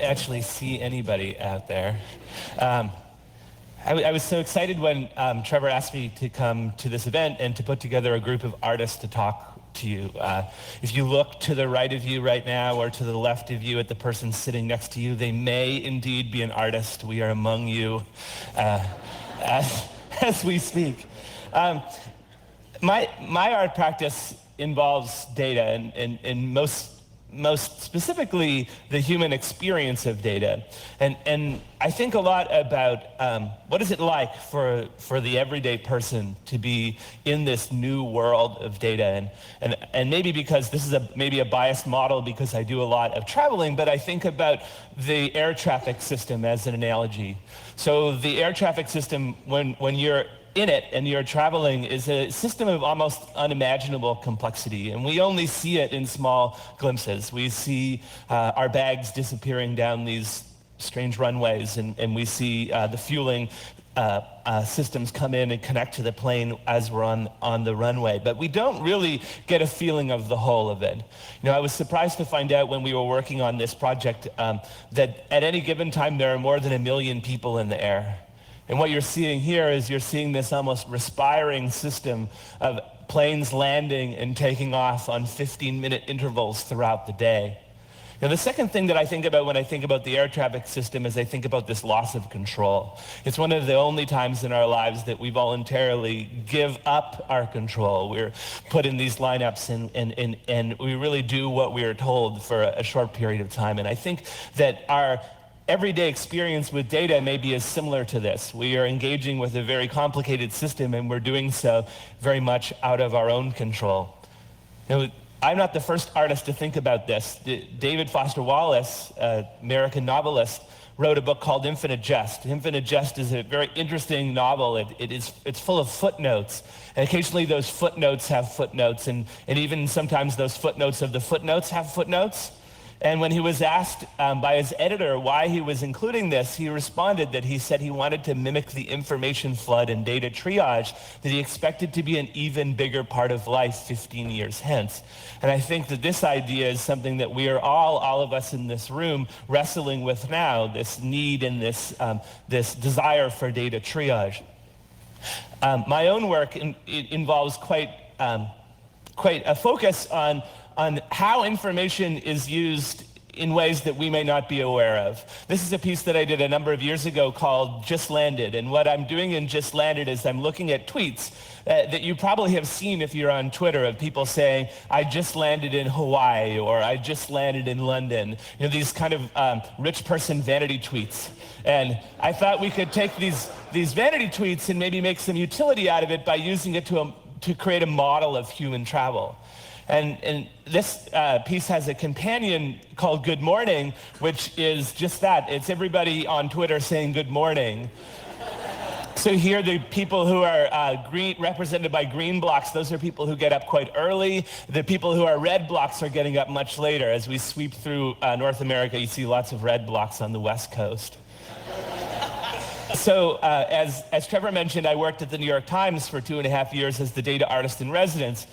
actually see anybody out there. I was so excited when Trevor asked me to come to this event and to put together a group of artists to talk to you. If you look to the right of you right now or to the left of you at the person sitting next to you, they may indeed be an artist. We are among you as we speak. My art practice involves data and most specifically the human experience of data. And I think a lot about what is it like for the everyday person to be in this new world of data. And maybe because this is maybe a biased model because I do a lot of traveling, but I think about the air traffic system as an analogy. So the air traffic system, when you're in it and you're traveling, is a system of almost unimaginable complexity, and we only see it in small glimpses. We see our bags disappearing down these strange runways, and we see the fueling systems come in and connect to the plane as we're on the runway, but we don't really get a feeling of the whole of it. I was surprised to find out when we were working on this project that at any given time there are more than 1 million people in the air. And what you're seeing here is you're seeing this almost respiring system of planes landing and taking off on 15-minute intervals throughout the day. The second thing that I think about when I think about the air traffic system is I think about this loss of control. It's one of the only times in our lives that we voluntarily give up our control. We're put in these lineups and we really do what we are told for a short period of time. And I think that our everyday experience with data may be as similar to this. We are engaging with a very complicated system, and we're doing so very much out of our own control. I'm not the first artist to think about this. David Foster Wallace, an American novelist, wrote a book called Infinite Jest. Infinite Jest is a very interesting novel. It's full of footnotes, and occasionally those footnotes have footnotes, and even sometimes those footnotes of the footnotes have footnotes. And when he was asked by his editor why he was including this, he responded that he said he wanted to mimic the information flood and data triage that he expected to be an even bigger part of life 15 years hence. And I think that this idea is something that we are all of us in this room, wrestling with now, this need and this desire for data triage. My own work involves quite a focus on how information is used in ways that we may not be aware of. This is a piece that I did a number of years ago called Just Landed, and what I'm doing in Just Landed is I'm looking at tweets that you probably have seen if you're on Twitter of people saying, I just landed in Hawaii, or I just landed in London. These kind of rich person vanity tweets. And I thought we could take these vanity tweets and maybe make some utility out of it by using it to create a model of human travel. And this piece has a companion called Good Morning, which is just that. It's everybody on Twitter saying good morning. So here the people who are represented by green blocks, those are people who get up quite early. The people who are red blocks are getting up much later. As we sweep through North America, you see lots of red blocks on the West Coast. So as Trevor mentioned, I worked at the New York Times for 2.5 years as the data artist in residence.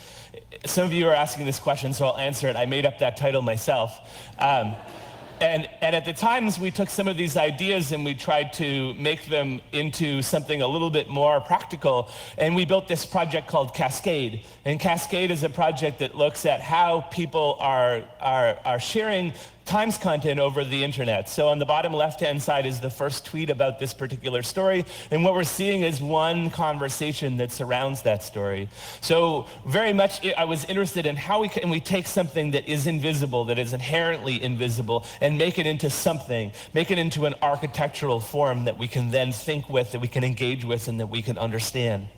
Some of you are asking this question, so I'll answer it. I made up that title myself. And at the Times, we took some of these ideas and we tried to make them into something a little bit more practical. And we built this project called Cascade. And Cascade is a project that looks at how people are sharing Times content over the internet. So on the bottom left-hand side is the first tweet about this particular story, and what we're seeing is one conversation that surrounds that story. So very much I was interested in how we take something that is invisible, that is inherently invisible, and make it into something, make it into an architectural form that we can then think with, that we can engage with, and that we can understand.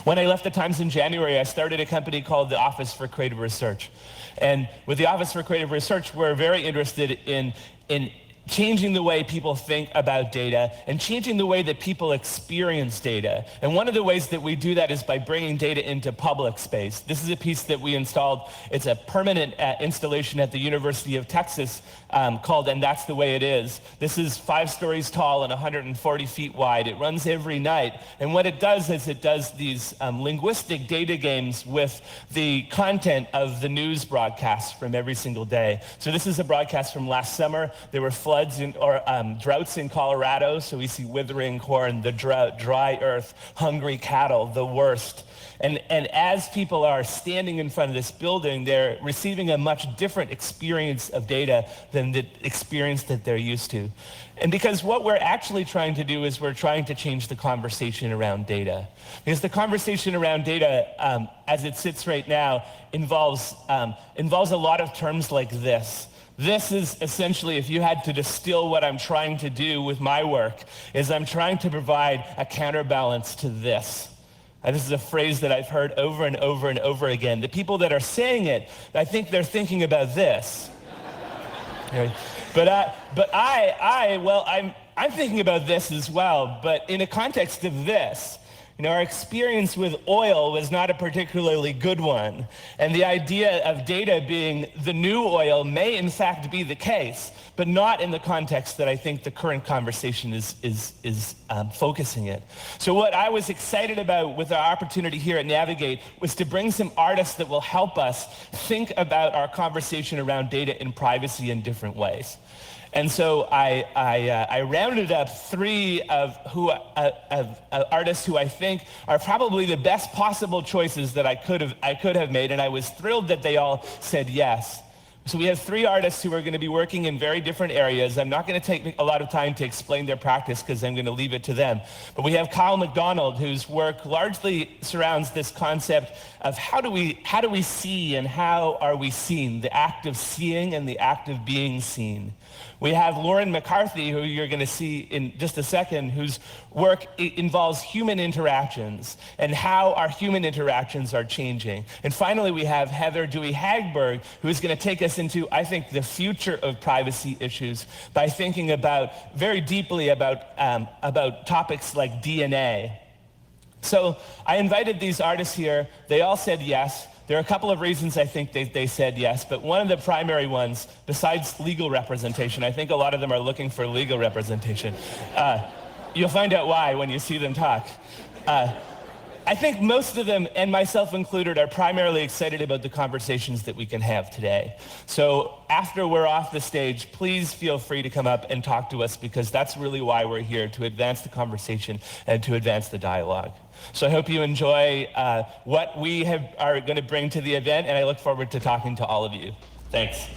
When I left the Times in January, I started a company called the Office for Creative Research. And with the Office for Creative Research, we're very interested in changing the way people think about data and changing the way that people experience data. And one of the ways that we do that is by bringing data into public space. This is a piece that we installed. It's a permanent installation at the University of Texas called And That's the Way It Is. This is 5 stories tall and 140 feet wide. It runs every night. And what it does is it does these linguistic data games with the content of the news broadcasts from every single day. So this is a broadcast from last summer. There were floods or droughts in Colorado, so we see withering corn, the drought, dry earth, hungry cattle, the worst. And as people are standing in front of this building, they're receiving a much different experience of data than the experience that they're used to. And because what we're actually trying to do is we're trying to change the conversation around data. Because the conversation around data, as it sits right now, involves a lot of terms like this. This is essentially, if you had to distill what I'm trying to do with my work, is I'm trying to provide a counterbalance to this. And this is a phrase that I've heard over and over and over again. The people that are saying it, I think they're thinking about this. I'm thinking about this as well, but in a context of this. Our experience with oil was not a particularly good one. And the idea of data being the new oil may in fact be the case, but not in the context that I think the current conversation is focusing it. So what I was excited about with our opportunity here at Navigate was to bring some artists that will help us think about our conversation around data and privacy in different ways. And so I rounded up 3 of artists who I think are probably the best possible choices that I could have made, and I was thrilled that they all said yes. So we have 3 artists who are going to be working in very different areas. I'm not going to take a lot of time to explain their practice because I'm going to leave it to them. But we have Kyle McDonald, whose work largely surrounds this concept of how do we see and how are we seen, the act of seeing and the act of being seen. We have Lauren McCarthy, who you're going to see in just a second, whose work involves human interactions and how our human interactions are changing. And finally, we have Heather Dewey Hagberg, who is going to take us into, I think, the future of privacy issues by thinking very deeply about topics like DNA. So I invited these artists here. They all said yes. There are a couple of reasons I think they said yes, but one of the primary ones, besides legal representation, I think a lot of them are looking for legal representation. You'll find out why when you see them talk. I think most of them, and myself included, are primarily excited about the conversations that we can have today. So after we're off the stage, please feel free to come up and talk to us, because that's really why we're here, to advance the conversation and to advance the dialogue. So I hope you enjoy what we are going to bring to the event, and I look forward to talking to all of you. Thanks.